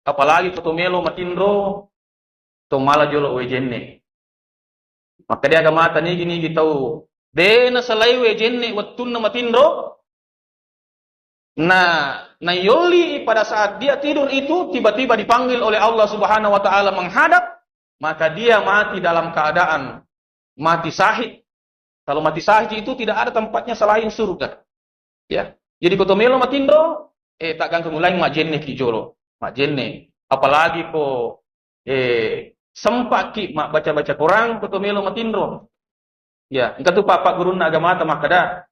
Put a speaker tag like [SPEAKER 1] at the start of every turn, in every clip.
[SPEAKER 1] apalagi kotomelo matindro to mala jolo wejenne. Maka dia agamata ni gini tahu dena salai wejenne wattunna matindro. Nah yoli pada saat dia tidur itu tiba-tiba dipanggil oleh Allah Subhanahu wa taala menghadap, maka dia mati dalam keadaan mati syahid. Kalau mati syahid itu tidak ada tempatnya selain surga. Ya. Jadi kotomelo matindro tak ganggu mulai majenne kijolo. Majenne. Apalagi ko sempak ki mak baca-baca Quran kotomelo matindro. Ya, engka tu papa guruna agama ta makada.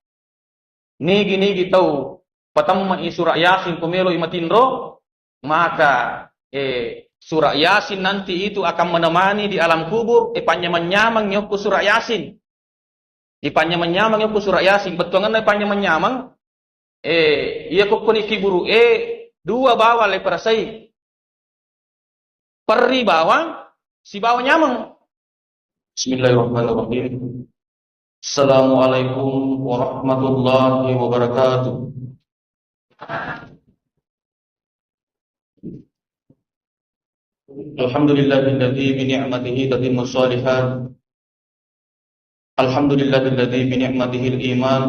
[SPEAKER 1] Nigi tahu patamma surah Yasin komelo imatindro, maka surah Yasin nanti itu akan menemani di alam kubur panyamang-nyamang nyoko surah Yasin. Di panyamang-nyamang nyoko surah Yasin, betongan na panyamang-nyamang iya kokoni kiburu dua bawa le parasai. Perri bawang si bawa nyamang. Bismillahirrahmanirrahim. Assalamualaikum warahmatullahi wabarakatuh. Alhamdulillahilladzi bi ni'matihi tatimmu shalihat. Alhamdulillahilladzi bi ni'matihi al-iman.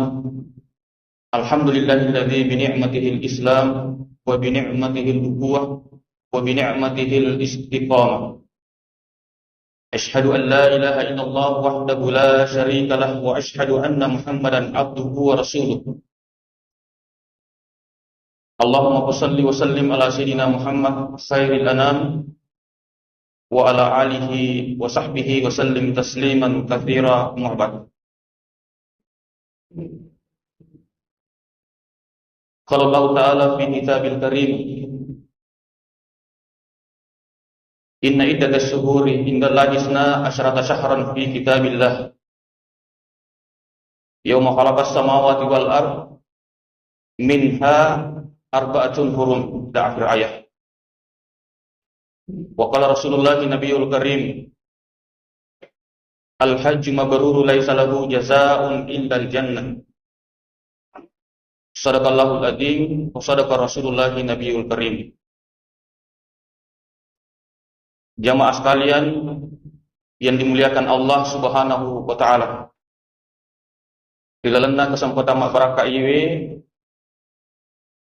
[SPEAKER 1] Alhamdulillahilladzi bi ni'matihi al-islam wa bi ni'matihi al-ukhuwah wa bi ni'matihi al-istiqamah. Asyhadu an la ilaha illallah wahdahu la syarika lah wa asyhadu anna Muhammadan abduhu wa rasuluh. Allahumma shalli wa sallim ala sayyidina Muhammad khairil anam wa ala alihi wa sahbihi wa sallim tasliman katsira muhabbad. Qala Allah Ta'ala fi kitabil karim, inna iddatas syuhuri indallahi isna asyrata syahran fi kitabillah yauma khalaqas samawati wal ard minha arba'atun hurum, ila akhir ayat. Wa qala Rasulullah Nabiyul Karim, al-hajju mabruru laisa lahu jazaa'un illa al-jannah. Sadaqallahul adzim wa sadaqa Rasulullah Nabiyul Karim. Jamaah sekalian yang dimuliakan Allah Subhanahu wa taala. Dilalenna kesempatan mak baraka ieu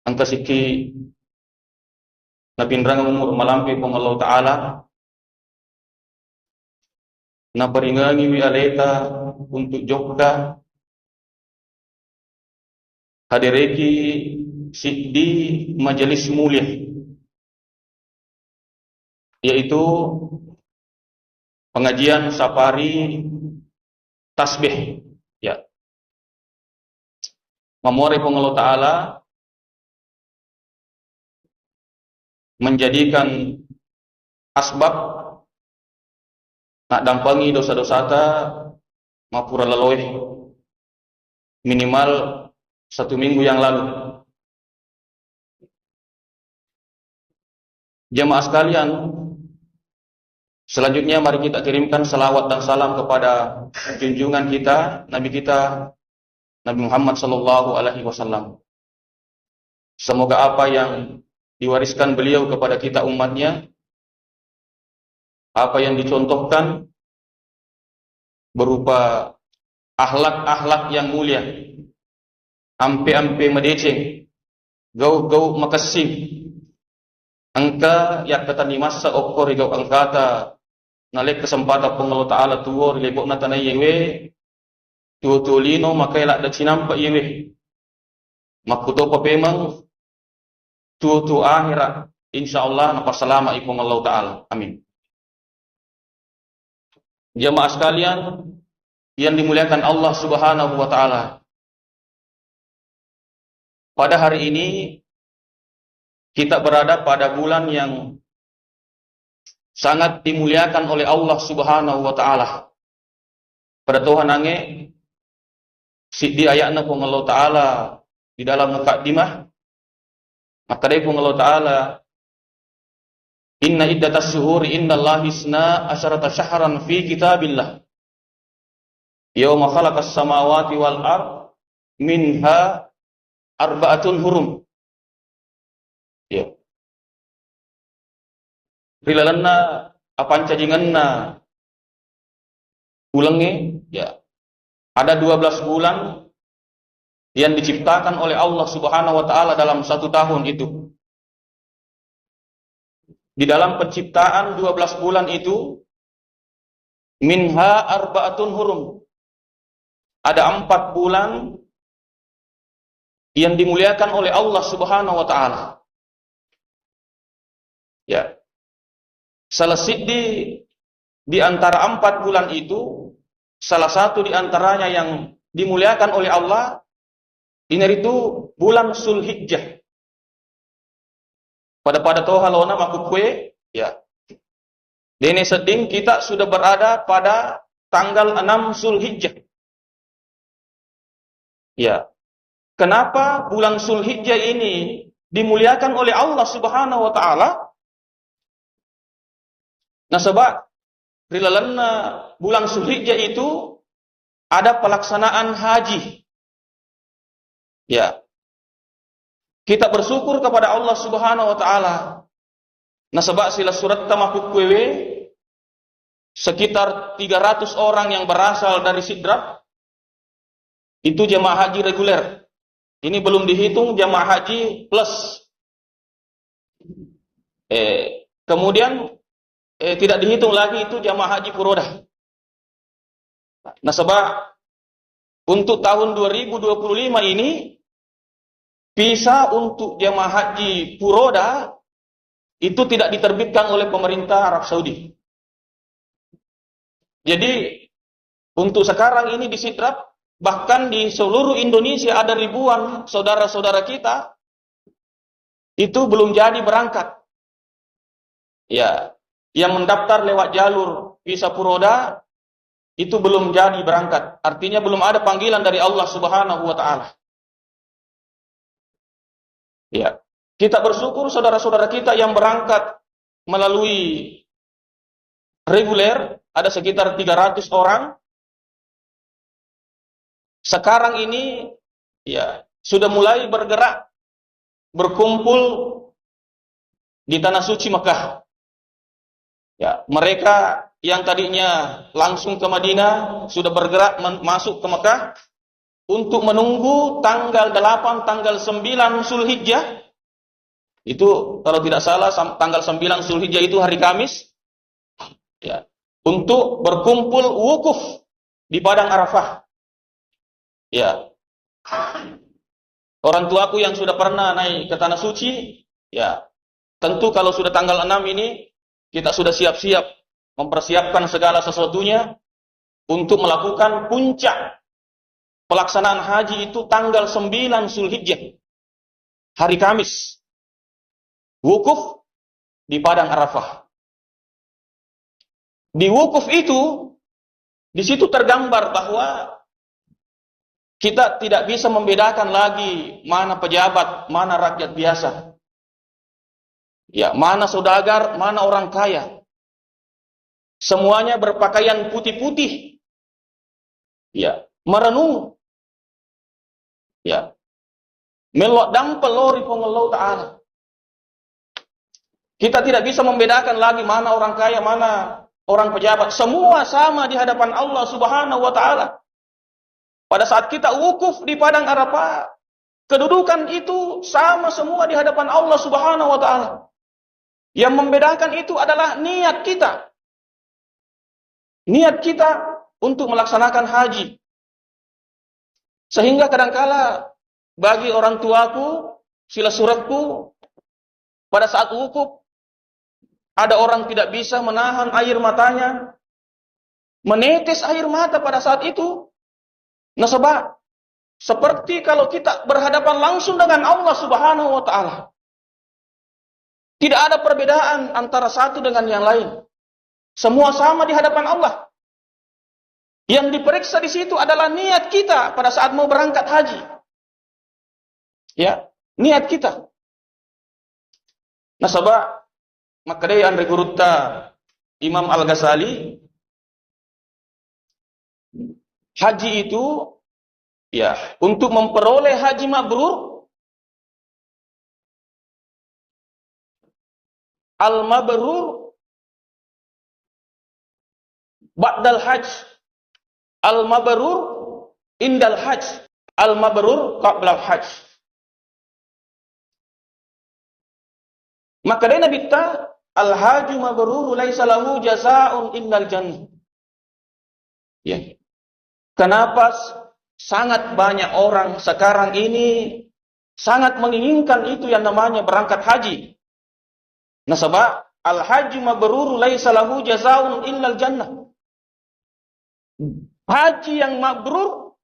[SPEAKER 1] angka siki napindrang umur malampi pong Allah Ta'ala na paringangi wi aleta untuk jokka hadireki di majelis mulia, yaitu pengajian safari tasbih, ya. Memori pong Allah Ta'ala menjadikan asbab nak dampangi dosa-dosa ta mapura laloeh minimal 1 minggu yang lalu. Jemaah sekalian, selanjutnya mari kita kirimkan salawat dan salam kepada junjungan kita, Nabi kita, Nabi Muhammad sallallahu alaihi wasallam. Semoga apa yang diwariskan beliau kepada kita umatnya, apa yang dicontohkan berupa akhlak-akhlak yang mulia, ampe-ampe medeceng, gau-gau makasih, angka yak kata ni masa okor gau angkata nalek kesempatan pengelola Ta'ala tuor lebok na tanay yewe tuo-tuolino makailak da sinampa yewe makuto pa pemang tuo akhirat insyaallah napasalama ipong Allah Ta'ala. Amin. Jamaah sekalian yang dimuliakan Allah Subhanahu wa Ta'ala, pada hari ini kita berada pada bulan yang sangat dimuliakan oleh Allah Subhanahu wa Ta'ala. Pada Tuhan ange di ayatna pong Allah Ta'ala di dalam mukaddimah, maka dari pun Allah Ta'ala, inna iddatas syuhuri indallahi isna asyarata syahran fi kitabillah yauma khalaqas samawati wal ard minha arba'atun hurum. Ya. rilalanna apanca jinganna ulangi, ya. Ada 12 bulan yang diciptakan oleh Allah Subhanahu wa taala dalam satu tahun itu. Di dalam penciptaan 12 bulan itu, minha arba'atun hurum. Ada 4 bulan yang dimuliakan oleh Allah Subhanahu wa taala. Ya. Selesai di antara 4 bulan itu, salah satu di antaranya yang dimuliakan oleh Allah, ini itu bulan Zulhijjah. Pada toh halona makukwe, ya. Dene seding kita sudah berada pada tanggal 6 Zulhijjah. Ya. Kenapa bulan Zulhijjah ini dimuliakan oleh Allah Subhanahu wa taala? Nah, sebab rilalanna bulan Zulhijjah itu ada pelaksanaan haji. Ya. Kita bersyukur kepada Allah Subhanahu wa taala. Nah, sebab sila surat tamakuk kwewe sekitar 300 orang yang berasal dari Sidrap itu jamaah haji reguler. Ini belum dihitung jamaah haji plus. Kemudian tidak dihitung lagi itu jamaah haji furodah. Nah, sebab untuk tahun 2025 ini visa untuk jamaah haji furodah itu tidak diterbitkan oleh pemerintah Arab Saudi. Jadi untuk sekarang ini di Sidrap, bahkan di seluruh Indonesia ada ribuan saudara-saudara kita itu belum jadi berangkat. Ya, yang mendaftar lewat jalur visa furodah itu belum jadi berangkat. Artinya belum ada panggilan dari Allah Subhanahu wa taala. Ya, kita bersyukur saudara-saudara kita yang berangkat melalui reguler ada sekitar 300 orang. Sekarang ini ya sudah mulai bergerak berkumpul di tanah suci Mekah. Ya, mereka yang tadinya langsung ke Madinah sudah bergerak masuk ke Mekah untuk menunggu tanggal 8, tanggal 9 Zulhijjah. Itu kalau tidak salah tanggal 9 Zulhijjah itu hari Kamis. Ya, untuk berkumpul wukuf di padang Arafah. Ya. Orang tuaku yang sudah pernah naik ke tanah suci, ya. Tentu kalau sudah tanggal 6 ini kita sudah siap-siap mempersiapkan segala sesuatunya untuk melakukan puncak pelaksanaan haji itu tanggal 9 Zulhijjah. Hari Kamis. Wukuf di padang Arafah. Di wukuf itu, di situ tergambar bahwa kita tidak bisa membedakan lagi mana pejabat, mana rakyat biasa. Ya, mana saudagar, mana orang kaya. Semuanya berpakaian putih-putih. Ya, merenung. Ya. Melodang pelori pengelau ta'ala. Kita tidak bisa membedakan lagi mana orang kaya, mana orang pejabat. Semua sama di hadapan Allah Subhanahu wa taala. Pada saat kita wukuf di padang Arafah, kedudukan itu sama semua di hadapan Allah Subhanahu wa taala. Yang membedakan itu adalah niat kita. Niat kita untuk melaksanakan haji. Sehingga kadangkala bagi orang tuaku, sila suratku, pada saat wukuf, ada orang tidak bisa menahan air matanya, menetes air mata pada saat itu. Nah, sebab seperti kalau kita berhadapan langsung dengan Allah Subhanahu wa taala. Tidak ada perbedaan antara satu dengan yang lain. Semua sama di hadapan Allah. Yang diperiksa di situ adalah niat kita pada saat mau berangkat haji. Ya, niat kita. Nah, sebab makadai Andre Gurutta Imam Al-Ghazali, haji itu ya untuk memperoleh haji mabrur, al-mabrur ba'dal hajj, al-mabrur indal hajj, al-mabrur qablal hajj. Maka dari Nabi ta al-haju mabrur laisa lahu jazaa'un innal jannah. Ya. Kenapa sangat banyak orang sekarang ini sangat menginginkan itu yang namanya berangkat haji? Nah, sebab al-haju mabrur laisa lahu jazaa'un innal jannah. Haji yang mabrur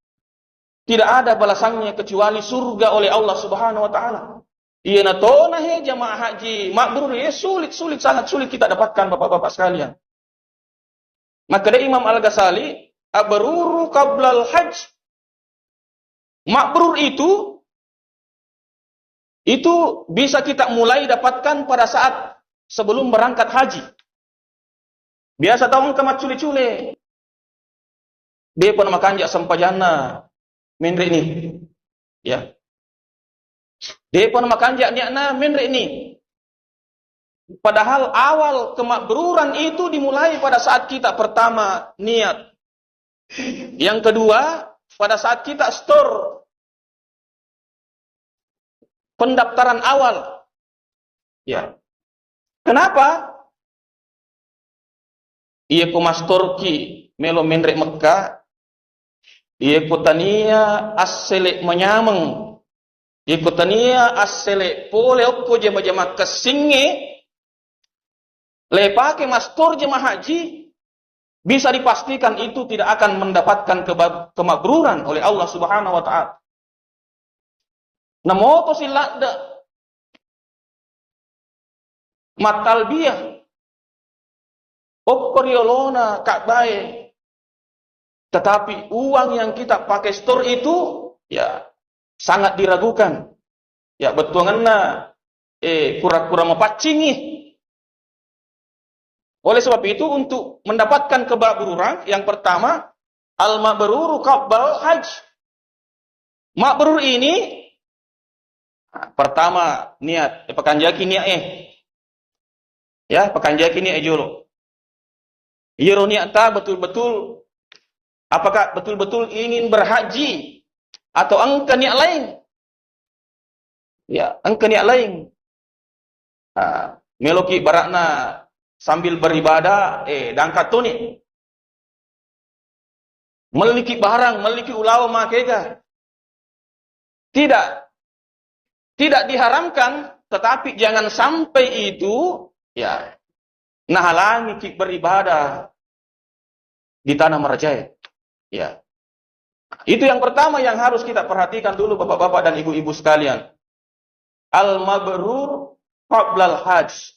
[SPEAKER 1] tidak ada balasannya kecuali surga oleh Allah Subhanahu wa taala. Iya na tona he jamaah haji mabrur ya sulit sangat sulit kita dapatkan bapak-bapak sekalian. Maka dari Imam Al-Ghazali, abruru qablal hajj. Mabrur itu bisa kita mulai dapatkan pada saat sebelum berangkat haji. Biasa tahu kemat cule-cule. Dia pun makan jak sampajana menre ini. Ya. Dia pun makan jak niatna menre ini. Padahal awal kemakbruran itu dimulai pada saat kita pertama niat. Yang kedua, pada saat kita store pendaftaran awal. Ya. Kenapa? Ia kumastor ki melo menre Mekah. Ia kutania asele menyameng. Ia kutania asele pole okko jema-jema kesinge. Lepake mastor jemaah haji, bisa dipastikan itu tidak akan mendapatkan kemakbruran oleh Allah Subhanahu wa taala. Namoto silada matalbiyah okoriolona kakbae. Tetapi uang yang kita pakai store itu ya sangat diragukan. Ya betul ngena kura-kura mapacingi. Oleh sebab itu untuk mendapatkan kemakbruran yang pertama al-mabruru qablal hajj. Mabrur ini pertama niat, pekanjaki niat Ya, pekanjaki niat jolo. Yero niat ta betul-betul apakah betul-betul ingin berhaji atau engkau niat lain? Ya, engkau niat lain. Meloki barakna sambil beribadah, dangkat tu ni. Memiliki barang, memiliki ulawa makega. Tidak diharamkan, tetapi jangan sampai itu, ya, nahalangi kita beribadah di tanah Marjaya. Ya. Itu yang pertama yang harus kita perhatikan dulu bapak-bapak dan ibu-ibu sekalian. Al-mabrur qablal hajj.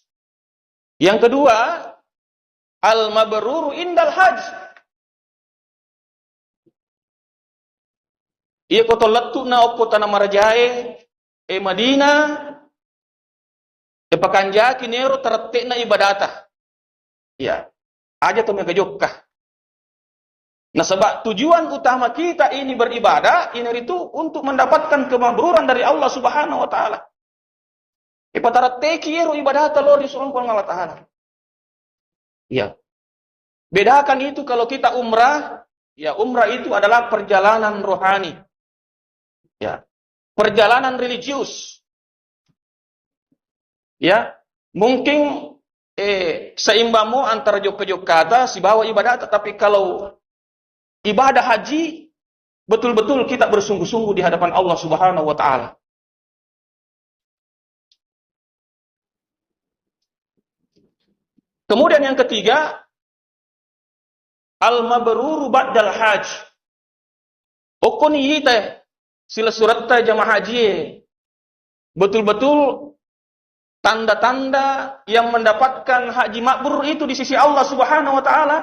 [SPEAKER 1] Yang kedua, al-mabrur indal hajj. Ia kota letu na oppo tanah Marjaya, Madinah, pakanjaki nero tertek na ibadata. Ya. Aja tu mereka Jokkah. Nah, sebab tujuan utama kita ini beribadah, ini itu untuk mendapatkan kemakbruran dari Allah Subhanahu wa taala. Ipatara tekiru ibadah lo di surga Allah taala. Ya. Bedakan itu kalau kita umrah, ya umrah itu adalah perjalanan rohani. Ya. Perjalanan religius. Ya. Mungkin seimbangu antara Jogja si bawa ibadah, tetapi kalau ibadah haji, betul-betul kita bersungguh-sungguh di hadapan Allah Subhanahu wa taala. Kemudian yang ketiga, al-mabruru ba'dal hajj. Okon yite sila surat jamaah haji. Betul-betul tanda-tanda yang mendapatkan haji makbrur itu di sisi Allah Subhanahu wa taala.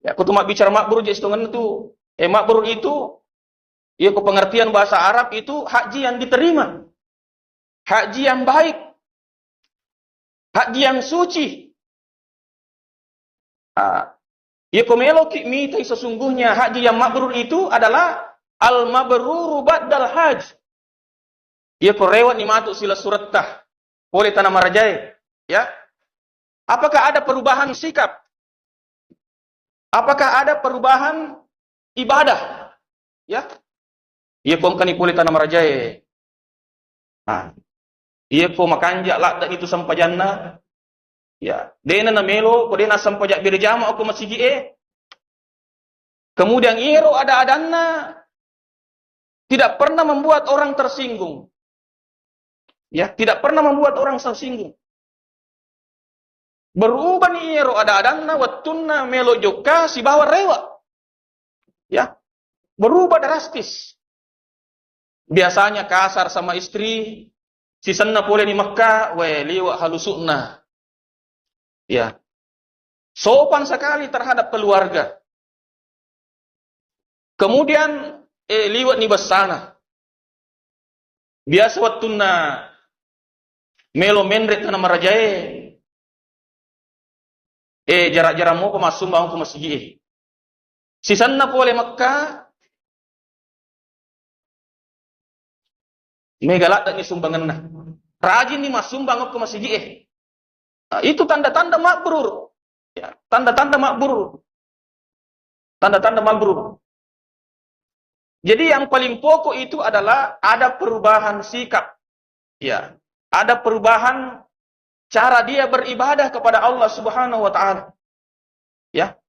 [SPEAKER 1] Ya, aku cuma bicara makbrur jadi setengah itu. Makbrur itu, ya ke pengertian bahasa Arab itu haji yang diterima. Haji yang baik. Haji yang suci. Ya komeloki mitai sesungguhnya haji yang makbrur itu adalah al-mabruru ba'dal hajj. Ya korewat ni matuk sila surat tah. Boleh tanah Marjaya. Ya. Apakah ada perubahan sikap? Apakah ada perubahan ibadah? Ya, iya kong kani puli tanam rajae. Ah, iya ko makanjak lak dan itu sampajanna. Ya, dena na melo, ko dena sampajak birjama aku masigi Kemudian iro ada adanna tidak pernah membuat orang tersinggung. Ya, tidak pernah membuat orang tersinggung. Berubah ni iro ada adanna wattunna melo joka si bawa rewa. Ya, berubah drastis. Biasanya kasar sama istri, si senna pole ni Makkah, liwa halusukna. Ya. Sopan sekali terhadap keluarga. Kemudian liwat ni basana. Biasa wattuna melo menret na marajae. Jarak-jarak mo ko masumbang ko masigi. Si sanna pole Makkah megalak ni sumbangan na. Rajin ni masumbang ko masigi. Nah, itu tanda-tanda mabrur. Ya, tanda-tanda mabrur. Tanda-tanda mabrur. Jadi yang paling pokok itu adalah ada perubahan sikap. Ya, ada perubahan cara dia beribadah kepada Allah Subhanahu wa taala. Ya.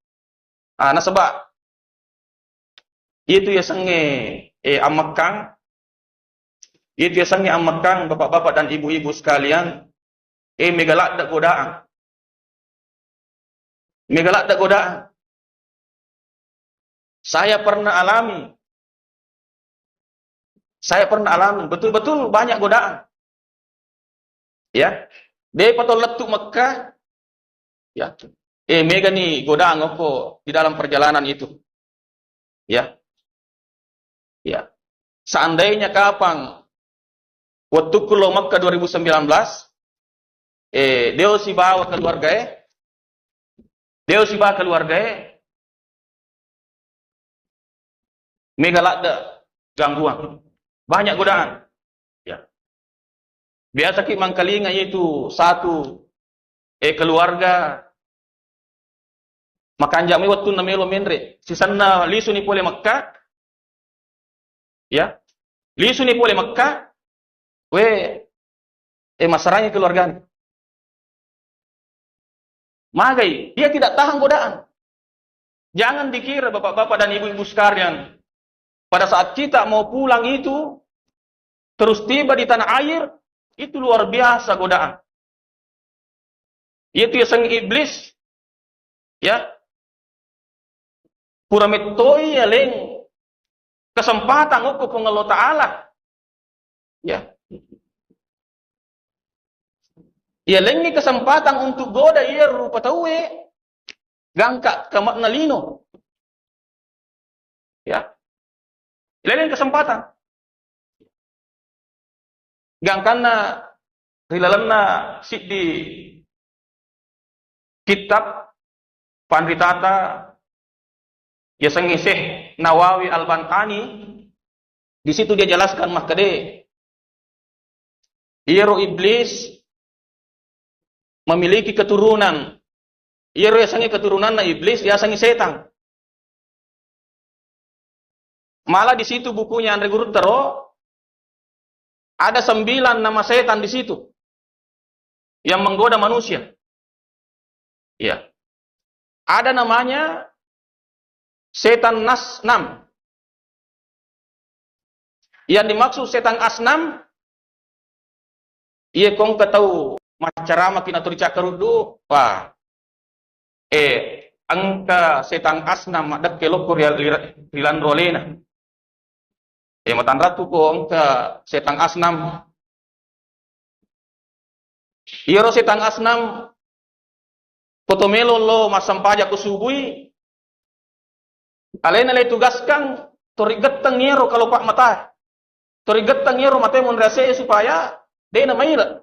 [SPEAKER 1] Nah sebab itu ya sange amakang. Itu ya sange amakang bapak-bapak dan ibu-ibu sekalian, megalak dak godaan. Megalak dak godaan. Saya pernah alami. Betul-betul banyak godaan. Ya. Dia patol letuk Mekah. Ya. Mega nih godaan aku di dalam perjalanan itu. Ya. Ya. Seandainya kapan waktu kulo Mekah 2019, dia si bawa keluarga mega lakda gangguan. Banyak godaan. Ya. Biasa ki mangkalinga itu satu keluarga makan jami waktu na melo menre. Sisanna lisu ni pole Makkah. Ya. Lisu ni pole Makkah. Masaranya keluarga. Magai, dia tidak tahan godaan. Jangan dikira bapak-bapak dan ibu-ibu sekalian, pada saat kita mau pulang itu, terus tiba di tanah air, itu luar biasa godaan. Itu ya sang iblis, ya, pura metoi ya leng, kesempatan uku Allah Ta'ala, ya. Ya leng ni kesempatan untuk goda ia rupa tawe, gangka kamak nalino, ya. Lain kesempatan. Gangkana rilalanna si di kitab Pandritata ya sangisih Nawawi Al-Bantani, di situ dia jelaskan makade iro iblis memiliki keturunan. Iro yasangi keturunan na iblis, yasangi setan. Malah di situ bukunya Andre Gurutero ada 9 nama setan di situ yang menggoda manusia. Ya. Ada namanya setan Asnam. Yang dimaksud setan Asnam, ia kong ketau macarama kinatur cakarudu, wah. Angka setan Asnam adat kelokor rilan rolena. Matan ratu ko angka setan Asnam. Iro setan Asnam potomelo lo masampaja kusubui. Alena le tugaskan torigetang ngero kalau pak mata. Torigetang ngero mata mon rase supaya de na maila.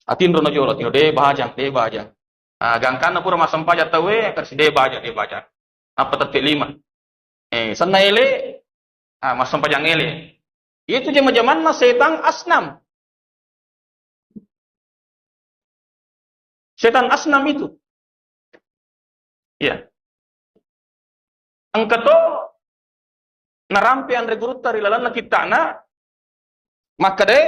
[SPEAKER 1] Atin rono jolo tino de bahajang. Gangkan na pura masampaja tawe kasi de baja. Apa tetik 5. Sana ele masampajang ele. Itu zaman na setan Asnam. Setan Asnam itu. Ya. Angkato narampi andre gurutta rilalana kita na maka de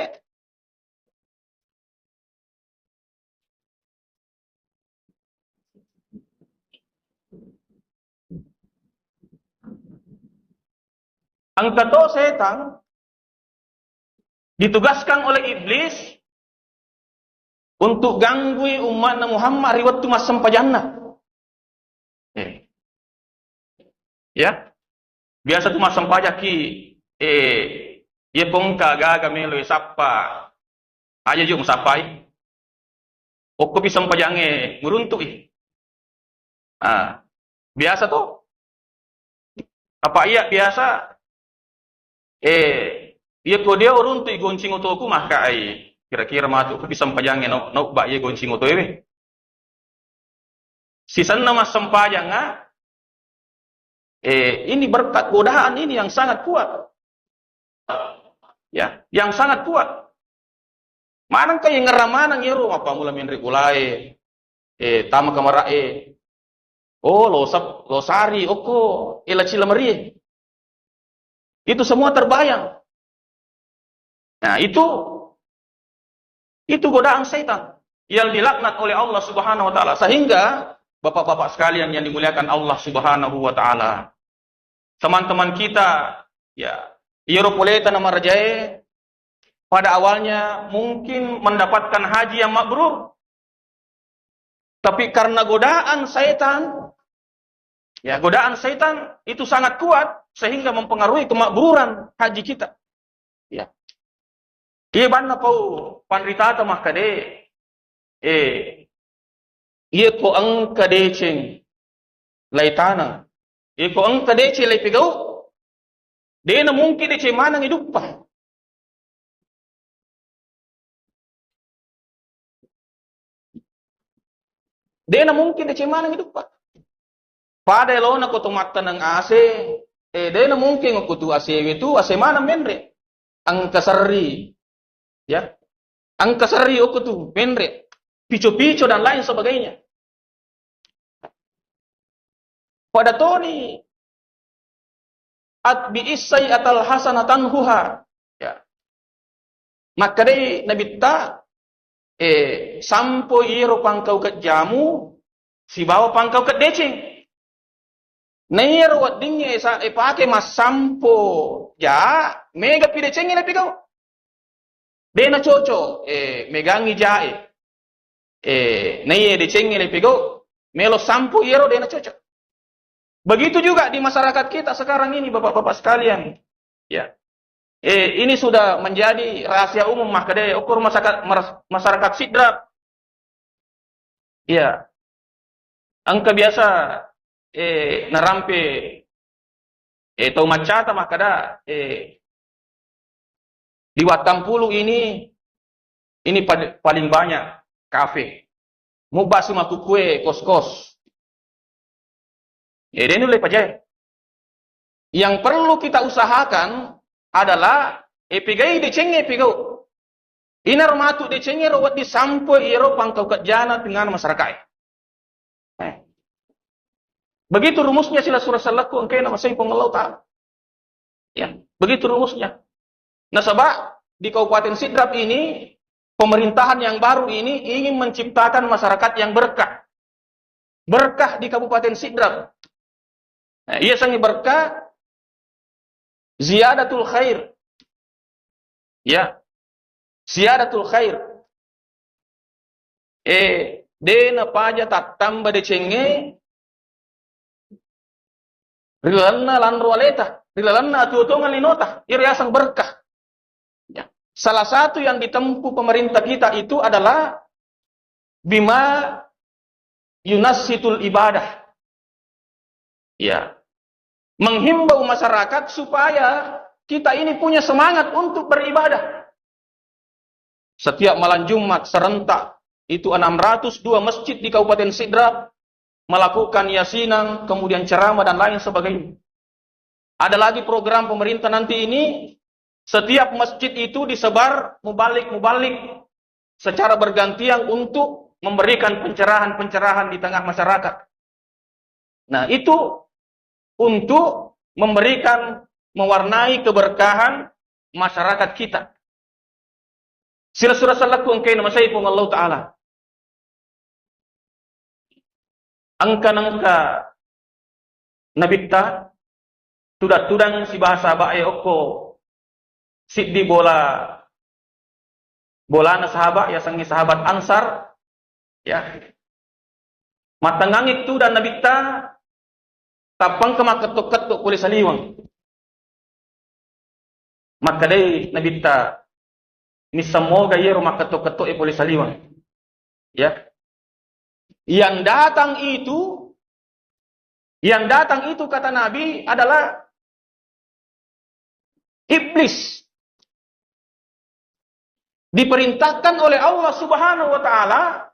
[SPEAKER 1] angkato setan ditugaskan oleh iblis untuk ganggu umat Muhammad riwat tu masam pajanna. Ya. Biasa tu masam pajaki ye pongka gaga melo sappa. Aja jum sapai. Okko pisang pajange nguruntuk biasa tu. Apa iya biasa iya ko dia uruntuk goncing otoku maka kira-kira matu ko pisang pajange no ba ye goncing oto sisan nama sempajanga ini berkat godaan ini yang sangat kuat. Ya, yang sangat kuat. Manang kay ngaramanang yero apa mula menri kulai. Tama kamara oh losari oko ila cilamari. Itu semua terbayang. Nah, itu godaan setan yang dilaknat oleh Allah Subhanahu wa taala. Sehingga Bapak-bapak sekalian yang dimuliakan Allah Subhanahu wa taala, teman-teman kita ya Europoleta nama Rajae pada awalnya mungkin mendapatkan haji yang mabrur, tapi karena godaan setan, ya godaan setan itu sangat kuat sehingga mempengaruhi kemakburan haji kita. Ya. Iya banna pau panritata makade iya ko ang kadeceng laitana. Iya ko ang kadece laipigaw. Di na mungkin dece manang hidup pa. Di na mungkin dece manang hidup pa. Pada lo na ko tumata ng ase. Di na mungkin ko tu ase itu ase manang menre. Ang kasari. Ya. Ang kasari ko tu menre. Pico-pico dan lain sebagainya. Pada Tony at bi'isai atal hasanatan huha. Ya. Maka dai nabita sampo iro pangkau ket jamu si bawa pangkau ket deceng. Nairo wat dinge sa pake mas sampo ja mega pi deceng na pigaw. Dena coco megangi jae. Naye deceng na pigaw. Melo sampo iro dena coco. Begitu juga di masyarakat kita sekarang ini, bapak-bapak sekalian. Ya, ini sudah menjadi rahasia umum makade ukur masyarakat Sidrap. Ya, angka biasa narampe tau macata makada di Watampulu ini paling banyak kafe. Mubasu makukue kos-kos. Ini oleh pajai. Yang perlu kita usahakan adalah epigai deceng epigau. Inar matu deceng rawat di sampo iro pangkau kejana dengan masyarakat. Begitu rumusnya sila surah salaku engkau nama saya pengelau ta'ala. Ya, begitu rumusnya. Nah sebab di Kabupaten Sidrap ini pemerintahan yang baru ini ingin menciptakan masyarakat yang berkah. Berkah di Kabupaten Sidrap. Nah, ia sangi berkah ziyadatul khair. Ya. Ziyadatul khair. Dena paja tatamba decenge rilalna lanru aleta, rilalna atuutungan linota, iriasang berkah. Ya. Salah satu yang ditempuh pemerintah kita itu adalah bima yunassitul ibadah. Ya, menghimbau masyarakat supaya kita ini punya semangat untuk beribadah. Setiap malam Jumat serentak itu 602 masjid di Kabupaten Sidrap melakukan yasinan, kemudian ceramah dan lain sebagainya. Ada lagi program pemerintah nanti ini, setiap masjid itu disebar mubalik secara bergantian untuk memberikan pencerahan-pencerahan di tengah masyarakat. Nah, itu untuk memberikan, mewarnai keberkahan masyarakat kita. Sira-sura salaku angkay na masayipong Allah Ta'ala. Angka-angka nabitta, tudat-tudang si bahasa bae oko, siddi bola na sahabat, ya sangi sahabat Ansar, ya. Matangangik tu dan nabitta, tapang kemakatok-katok kulis saliwang. Maka day nabitta, ni semoga yero makatok-katok kulis saliwang. Ya. Yang datang itu kata Nabi adalah iblis. Diperintahkan oleh Allah Subhanahu wa Ta'ala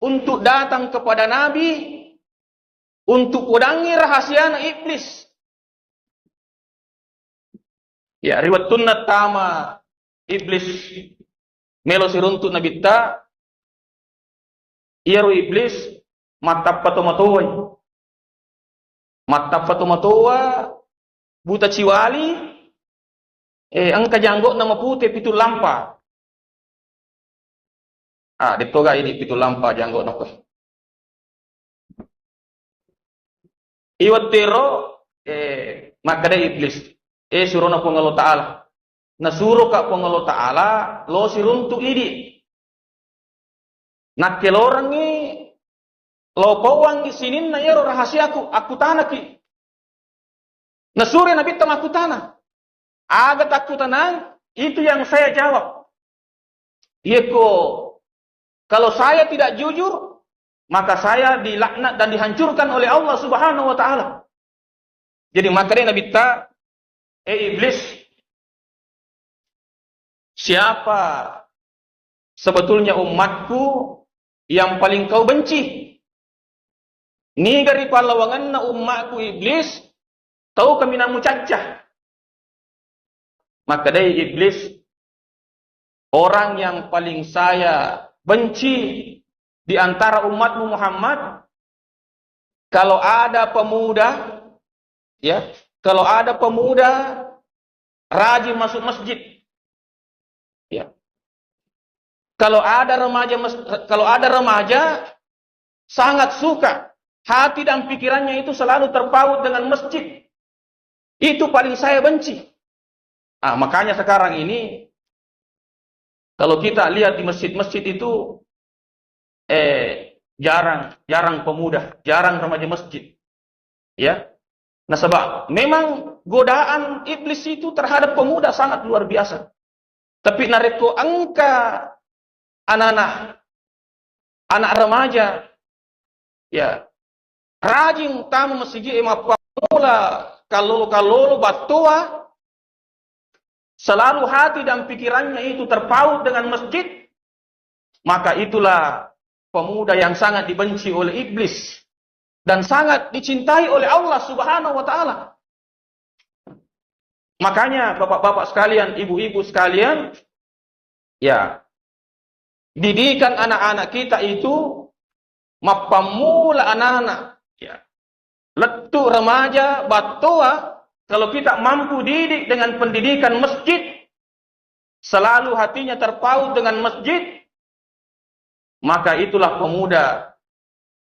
[SPEAKER 1] untuk datang kepada Nabi untuk udangi rahasia iblis. Ya, riwayat tunnat tama iblis melo siruntu nabitta. Iyaru iblis matappatomatowa buta ciwali ang kajanggo na maputi pitu lampa. Dito ga ini pitu lampa janggo na ko. Iwatero makada iblis suruh na po ng Allah Ta'ala. Nasuro ka po ng Allah Ta'ala lo siruntu idi. Nakelorang ni lopawang isinin na yero rahasia aku tanah ki. Nasuri nabi tam aku tanah. Agat aku tanah itu yang saya jawab. Yeko kalau saya tidak jujur maka saya dilaknat dan dihancurkan oleh Allah Subhanahu wa Ta'ala. Jadi maka dia nabi ta iblis, siapa sebetulnya umatku yang paling kau benci? Ni gari palawangan na umatku iblis, tahu kami namu cacah. Maka dari iblis, orang yang paling saya benci di antara umatmu Muhammad, kalau ada pemuda, ya, kalau ada pemuda rajin masuk masjid, ya. Kalau ada remaja sangat suka, hati dan pikirannya itu selalu terpaut dengan masjid. Itu paling saya benci. Makanya sekarang ini kalau kita lihat di masjid-masjid itu jarang pemuda, jarang remaja masjid. Ya. Nah, sebab memang godaan iblis itu terhadap pemuda sangat luar biasa. Tapi nareko angka anak remaja, ya, rajin tamu masjid mapamula kalau batua, selalu hati dan pikirannya itu terpaut dengan masjid, maka itulah pemuda yang sangat dibenci oleh iblis dan sangat dicintai oleh Allah Subhanahu wa Ta'ala. Makanya bapak-bapak sekalian, ibu-ibu sekalian, ya, didikan anak-anak kita itu mapamula anak-anak, ya. Letu remaja batua, kalau kita mampu didik dengan pendidikan masjid, selalu hatinya terpaut dengan masjid, maka itulah pemuda.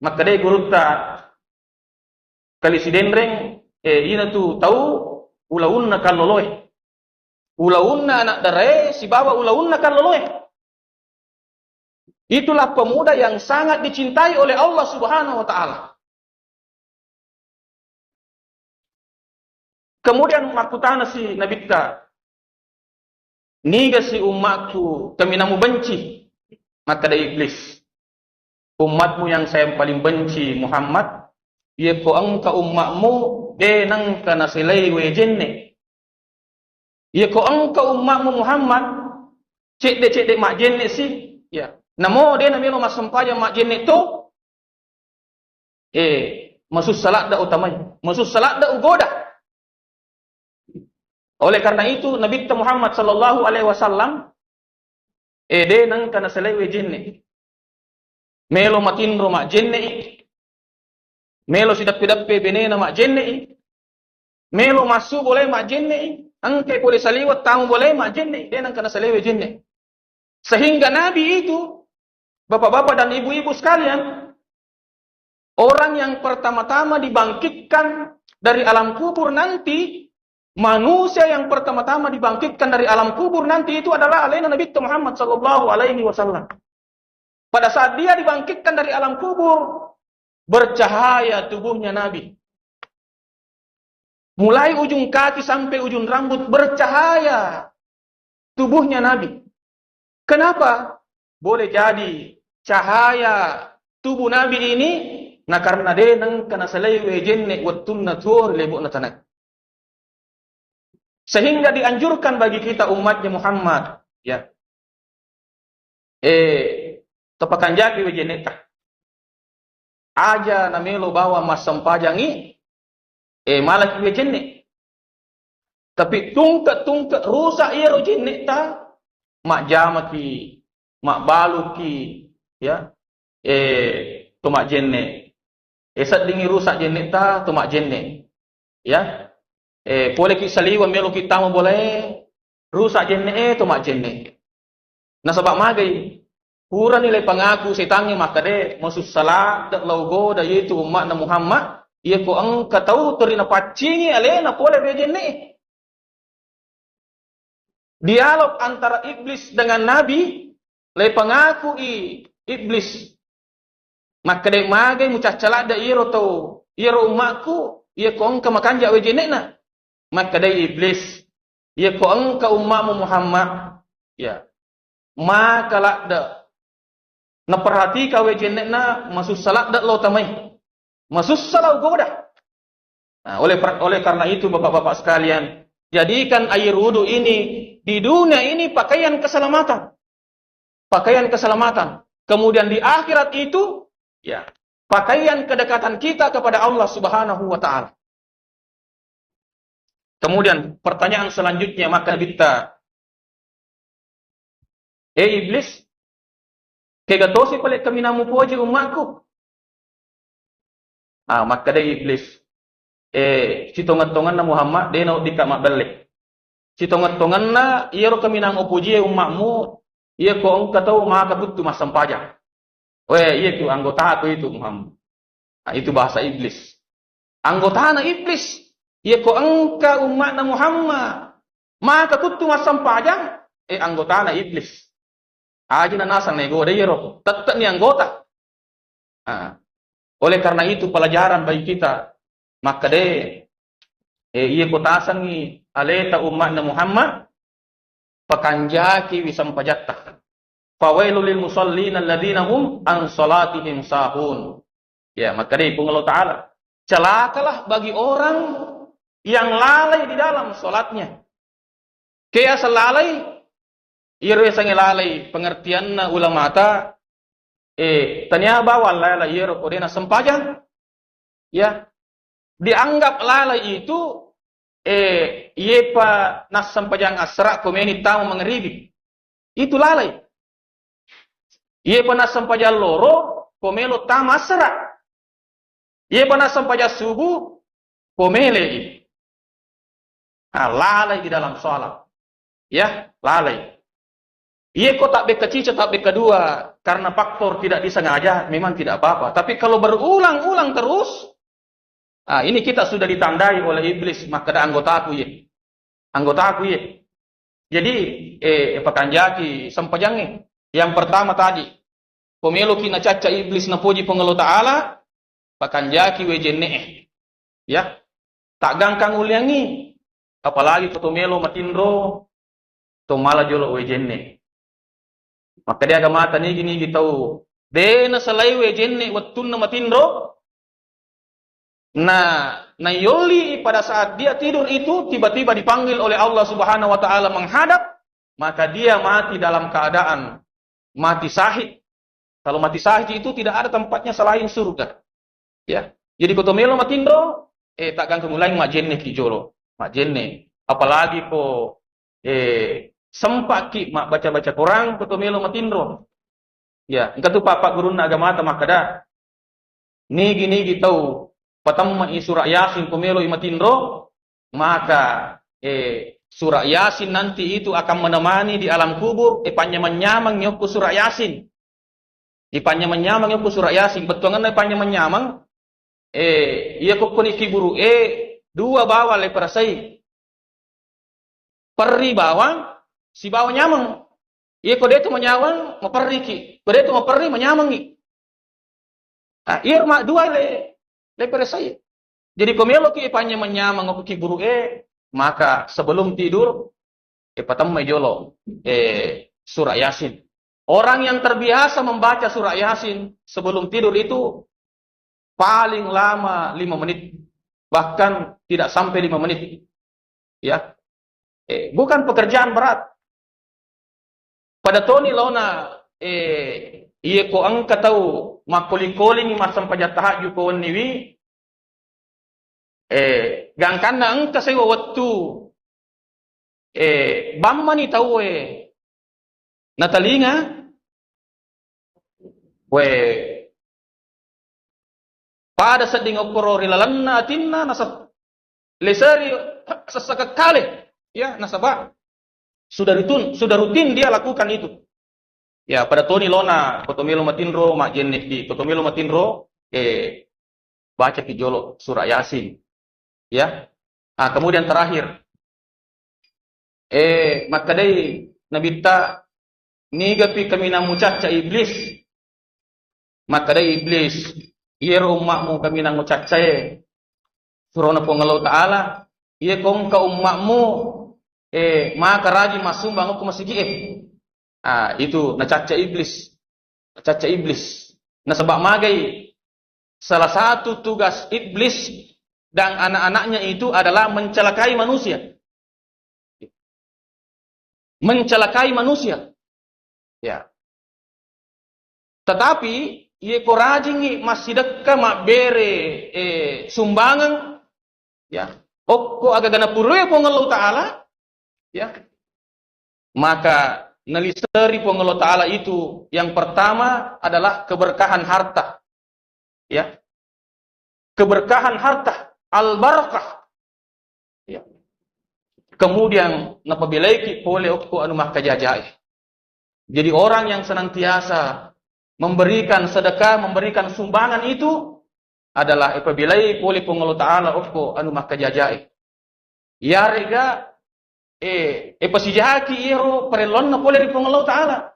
[SPEAKER 1] Maka dia gurutta kali si dendreng ina tu tahu ulaunna kaloloy. Ulaunna anak dare si bawa ulaunna kaloloy. Itulah pemuda yang sangat dicintai oleh Allah Subhanahu wa Ta'ala. Kemudian makutana si nabitta, niga si umatku kami namu benci. Maka ada iblis, umatmu yang saya paling benci Muhammad, ye ko angka umatmu denang kana silai wejenne. Ye ko angka umatmu Muhammad cek mak jenne si, ya. Namo dia namanya masampaya mak jenne tu, masuk salat da utamanya, masuk salat da ugoda. Oleh karena itu Nabi Muhammad sallallahu alaihi wasallam de nang kana selewe jenne melo matin ro mak jenne Melo sidap-dappe benena mak jenne. Melo masu boleh mak jenne. Angke boleh saliwat tamu boleh mak jenne. Dia nang kena salewe jenne. Sehingga Nabi itu, bapak-bapak dan ibu-ibu sekalian, orang yang pertama-tama dibangkitkan dari alam kubur nanti, manusia yang pertama-tama dibangkitkan dari alam kubur nanti itu adalah alaina Nabi Muhammad sallallahu alaihi wasallam. Pada saat dia dibangkitkan dari alam kubur, bercahaya tubuhnya Nabi. Mulai ujung kaki sampai ujung rambut bercahaya tubuhnya Nabi. Kenapa? Boleh jadi cahaya tubuh Nabi ini, nah karena dia nang kena salewe jenne wattunna tur lebukna tanak. Sehingga dianjurkan bagi kita umatnya Muhammad, ya. Tepakan jaki we jenneta. Aja namelo bawa mas sempajangi, malah we jenne. Tapi tungkat rusak ia ro jenneta. Mak jamaki, mak baluki, ya, tu mak jenne. Esat dingi rusak jenne ta, tu mak jenne, ya. Boleh ki saliwa melo kita mau boleh rusak jenne tu mak jenne. Nah sebab magai, kurang nilai pengaku setangi maka de maksud salah dak logo da itu umat na Muhammad, ia ko ang katau terina pacingi alena boleh be jenne. Dialog antara iblis dengan Nabi, le pengaku iblis. Maka de magai mucah celak da iro to, iro umatku, ia ko engka makan jak wejenena. Maka de iblis, ia ko engka umatmu Muhammad, ya. Maka lak da na perhati ka wejenena maksud salak da lo tamai. Maksud salau goda. Nah, oleh karena itu bapak-bapak sekalian, jadikan air wudu ini di dunia ini pakaian keselamatan. Pakaian keselamatan. Kemudian di akhirat itu, ya, pakaian kedekatan kita kepada Allah Subhanahu wa taala. Kemudian pertanyaan selanjutnya maka kita, iblis, kegatosi pale kami namu puji umatku. Maka dia iblis, citongan-tongan na Muhammad, dia nak dikamak balik. Citongan-tongan na, iya ro kami nang upuji umatmu, iya ko ang katau maka butuh mas sampaja. Iya tu anggota aku itu Muhammad. Itu bahasa iblis. Anggota na iblis, iya ko angka umat na Muhammad, maka butuh mas sampaja, anggota na iblis. Aja na nasang nego, dia ro, tetap ni anggota. Oleh karena itu pelajaran bagi kita, maka iya ko tasan ni aleta umat na Muhammad pakanjaki wisam pajatta. Fawailul lil musallin alladziina hum an salatihim sahun. Ya, maka dari Allah Taala, celakalah bagi orang yang lalai di dalam salatnya. Kaya selalai, iro sange lalai pengertianna ulama ta tanya bawa lalai iro kodena sempajan. Ya. Dianggap lalai itu yepa nas sampajang asra komeni tamu mengeribi. Itu lalai. Yepa nas sampajang loro komelo tamu asra. Yepa nas sampajang subuh komele. Lalai di dalam sholat. Ya, lalai. Ia kok tak kecica tak kedua karena faktor tidak disengaja memang tidak apa-apa. Tapi kalau berulang-ulang terus, ini kita sudah ditandai oleh iblis, maka ada anggota aku ya. Anggota aku ya. Jadi, pakanjaki sampajangnya. Yang pertama tadi, pemilu kina caca iblis na puji pengelola ta'ala, pakanjaki wejenne. Ya. Tak gangkang uliangi. Apalagi ketumelo matindro, to malah jolo wejenne. Maka dia agamata ni gini tahu. Dena salai wejenne wattun na matindro. Nah yoli pada saat dia tidur itu tiba-tiba dipanggil oleh Allah Subhanahu wa taala menghadap, maka dia mati dalam keadaan mati syahid. Kalau mati syahid itu tidak ada tempatnya selain surga. Ya. Jadi kotomelo matindro tak ganggu mulai majenne kijolo. Majenne. Apalagi ko sempak ki mak baca-baca Quran kotomelo matindro. Ya, engkau tu papa guru na agama ta makada. Nigi tahu patamma surah Yasin pemelo imatindro, maka surah Yasin nanti itu akan menemani di alam kubur panyamang-nyamang yoko surah Yasin. Ipanyamang-nyamang yoko surah Yasin, betuangan panyamang-nyamang iya ko kuni kiburu dua bawa le perasai. Perri bawang, si bawang nyamang. Iya ko deto menyawang, maperri ki. Ko deto maperri menyamang ki. Ah, iya dua le perasai. Jadi komelo ki panyamang-nyamang ko kiburu maka sebelum tidur patamma jolo surah Yasin. Orang yang terbiasa membaca surah Yasin sebelum tidur itu paling lama 5 menit, bahkan tidak sampai 5 menit. Ya, bukan pekerjaan berat. Pada Tony Lona, iya ko angka tahu makuling-kuling masam pajataha yuko niwi, gangkan na angka sayo waktu, bamma ni tahu natalinga, pada seding okoro rilalanna atinna nasab lesari sesakak kali ya nasabah sudah rutin dia lakukan itu ya. Pada Tony Lona kotomelo matinro mak jenek di kotomelo matinro baca kijolo surah Yasin ya. Kemudian terakhir makadai nabita nigapi kami namucaca iblis, makadai iblis Iyero umakmu kami nang ngucacaye surona pongalau ta'ala iya kong ka umakmu maka raji masumbang aku masigi itu nacaca iblis nasabak magai salah satu tugas iblis dan anak-anaknya itu adalah mencelakai manusia ya. Tetapi ia ko rajingi masih dekat mak bere sumbangan ya okko aga gana purue pongalau ta'ala ya, maka nalisari pongalau ta'ala itu yang pertama adalah keberkahan harta ya, keberkahan harta al-barakah ya. Kemudian napabilaiki pole okko anu makajajai. Jadi orang yang senantiasa memberikan sedekah, memberikan sumbangan itu adalah apabila poli pengolo ta'ala okko anu makajajai. Ya rega pasijaki iro perelon na poli pengolo ta'ala.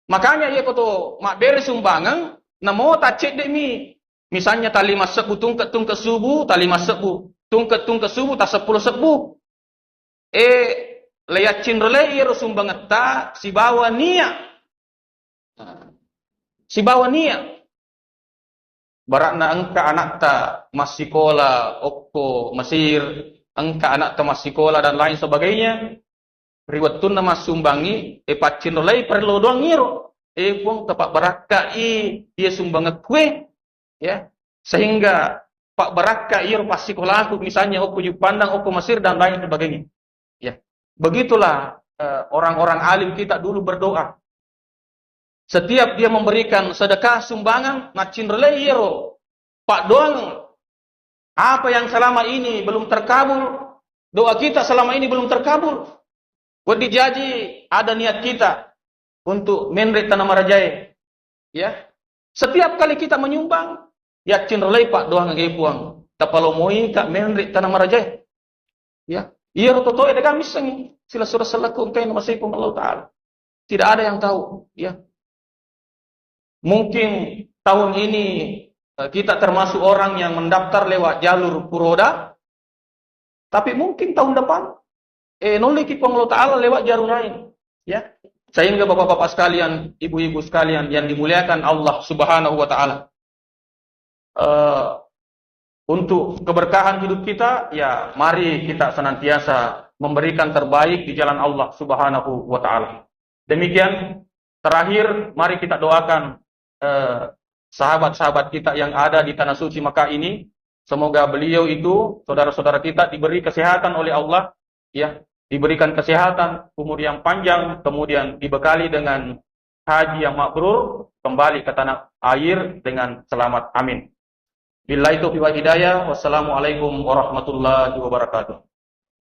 [SPEAKER 1] Makanya ia koto mak beri sumbangan namo tacek demi misalnya tali masebu tungket subuh, tali masebu tungket subuh ta 10 sebu. Leyat cinrele iro sumbangan ta si bawa niat. Si bawa niat barakna engka anak ta masikola okko Mesir, engka anak ta masikola dan lain sebagainya riwatun nama sumbangi pacin oleh perlu doang ngiro pun tepak baraka dia sumbangan kue ya, sehingga pak baraka iro pasikola aku misalnya okko Jepandang okko Mesir dan lain sebagainya ya. Begitulah orang-orang alim kita dulu berdoa. Setiap dia memberikan sedekah sumbangan, ngacin releyero, pak doang, apa yang selama ini belum terkabul, doa kita selama ini belum terkabul. Wadi jaji ada niat kita untuk menret tanah marajai, ya. Setiap kali kita menyumbang, yakin relay pak doang ngepuang, tapalomoi kak menret tanah marajai, ya. Iya rototo ada kami sengi, sila surah salakum kain masihum Allah Taala. Tidak ada yang tahu, ya. Mungkin tahun ini kita termasuk orang yang mendaftar lewat jalur Puroda, tapi mungkin tahun depan noliki Allah Ta'ala lewat jalur lain, ya. Sehingga bapak-bapak sekalian, ibu-ibu sekalian yang dimuliakan Allah Subhanahu Wa Ta'ala, untuk keberkahan hidup kita, ya mari kita senantiasa memberikan terbaik di jalan Allah Subhanahu Wa Ta'ala. Demikian. Terakhir, mari kita doakan sahabat-sahabat kita yang ada di tanah suci Makkah ini, semoga beliau itu saudara-saudara kita diberi kesehatan oleh Allah, ya, diberikan kesehatan, umur yang panjang, kemudian dibekali dengan haji yang mabrur, kembali ke tanah air dengan selamat. Amin. Billahi taufiq wal hidayah. Wassalamualaikum warahmatullahi wabarakatuh.